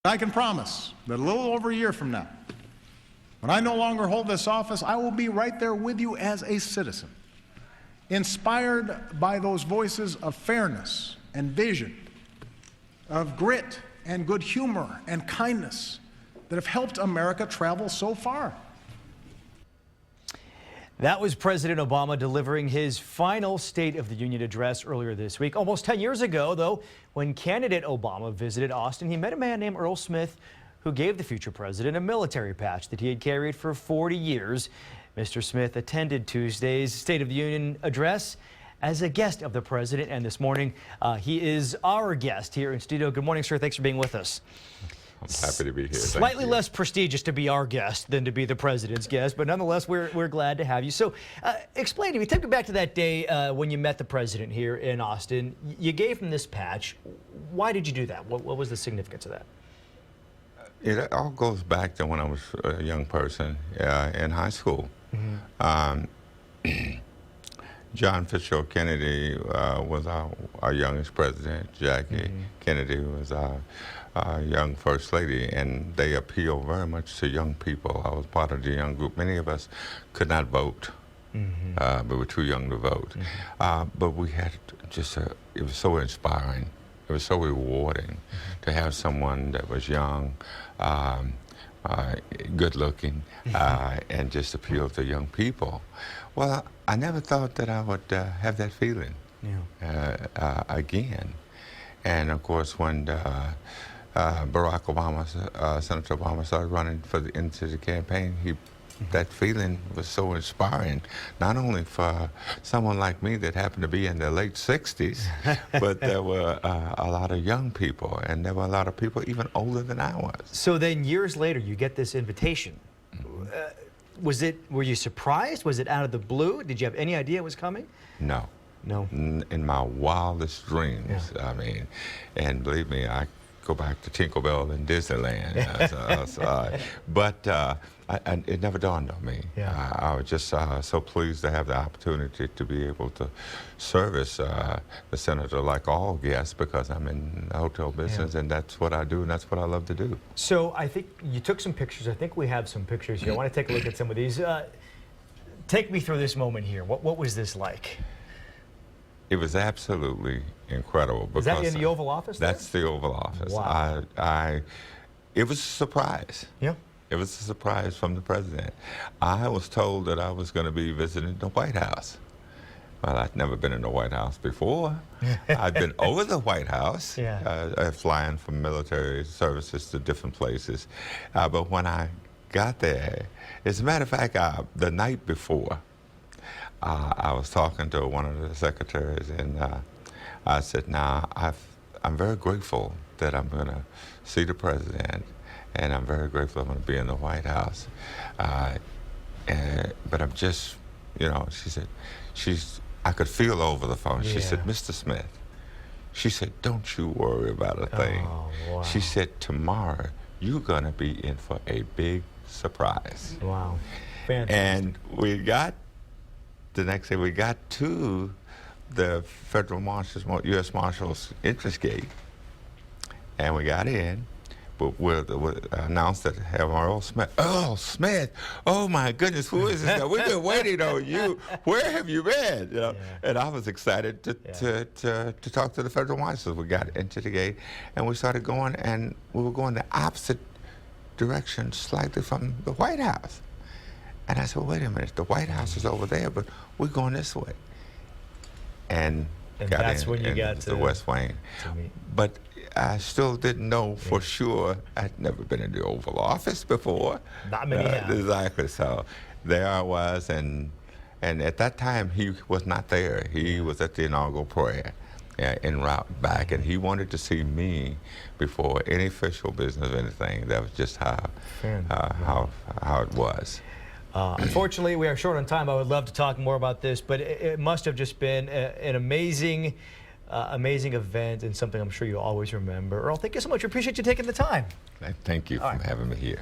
I can promise that a little over a year from now, when I no longer hold this office, I will be right there with you as a citizen, inspired by those voices of fairness and vision, of grit and good humor and kindness that have helped America travel so far. That was President Obama delivering his final State of the Union address earlier this week. Almost 10 years ago, though, when candidate Obama visited Austin, he met a man named Earl Smith who gave the future president a military patch that he had carried for 40 years. Mr. Smith attended Tuesday's State of the Union address as a guest of the president, and this morning he is our guest here in studio. Good morning, sir. Thanks for being with us. I'm happy to be here. Slightly less prestigious to be our guest than to be the president's guest, but nonetheless, we're glad to have you. So explain to me, take me back to that day when you met the president here in Austin. You gave him this patch. Why did you do that? What was the significance of that? It all goes back to when I was a young person in high school. Mm-hmm. John Fitzgerald Kennedy was our youngest president. Jackie Kennedy was our young First Lady, and they appeal very much to young people. I was part of the young group. Many of us could not vote. We were too young to vote. But we had just it was so inspiring. It was so rewarding to have someone that was young, good looking, and just appeal to young people. Well, I never thought that I would have that feeling again. And of course, when Barack Obama, Senator Obama started running into the campaign, that feeling was so inspiring, not only for someone like me that happened to be in their late 60s, but there were a lot of young people, and there were a lot of people even older than I was. So then years later, you get this invitation. Were you surprised? Was it out of the blue? Did you have any idea it was coming? No. No. In my wildest dreams, I mean, and believe me, I go back to Tinkerbell and Disneyland. But it never dawned on me. I was just so pleased to have the opportunity to be able to service the senator like all guests, because I'm in the hotel business, and that's what I do, and that's what I love to do. So I think you took some pictures. I think we have some pictures here. I want to take a look at some of these. Take me through this moment here. What was this like? It was absolutely incredible. Is that in the Oval Office? That's the Oval Office. Wow. It was a surprise. Yeah. It was a surprise from the president. I was told that I was going to be visiting the White House. Well, I'd never been in the White House before. I'd been over the White House, flying from military services to different places. But when I got there, as a matter of fact, the night before, I was talking to one of the secretaries, and I said, now, I'm very grateful that I'm going to see the president, and I'm very grateful I'm going to be in the White House. But I'm just, she said, I could feel over the phone. She said, Mr. Smith, she said, don't you worry about a thing. Oh, wow. She said, tomorrow, you're going to be in for a big surprise. Wow. Fantastic. And the next day, we got to the Federal Marshals, U.S. Marshals entrance gate, and we got in. But we announced that have Earl Smith. Earl Smith! Oh my goodness, who is this guy? We've been waiting on you. Where have you been? And I was excited to talk to the Federal Marshals. We got into the gate, and we started going, and we were going the opposite direction slightly from the White House. And I said, wait a minute, the White House is over there, but we're going this way. And that's when you got to the West Wing. But I still didn't know for sure. I'd never been in the Oval Office before. Not many have. Exactly. So there I was, and at that time he was not there. He was at the inaugural prayer en route back, and he wanted to see me before any official business or anything. That was just how it was. Unfortunately, we are short on time. I would love to talk more about this, but it must have just been an amazing event, and something I'm sure you'll always remember. Earl, thank you so much. We appreciate you taking the time. Thank you for having me here.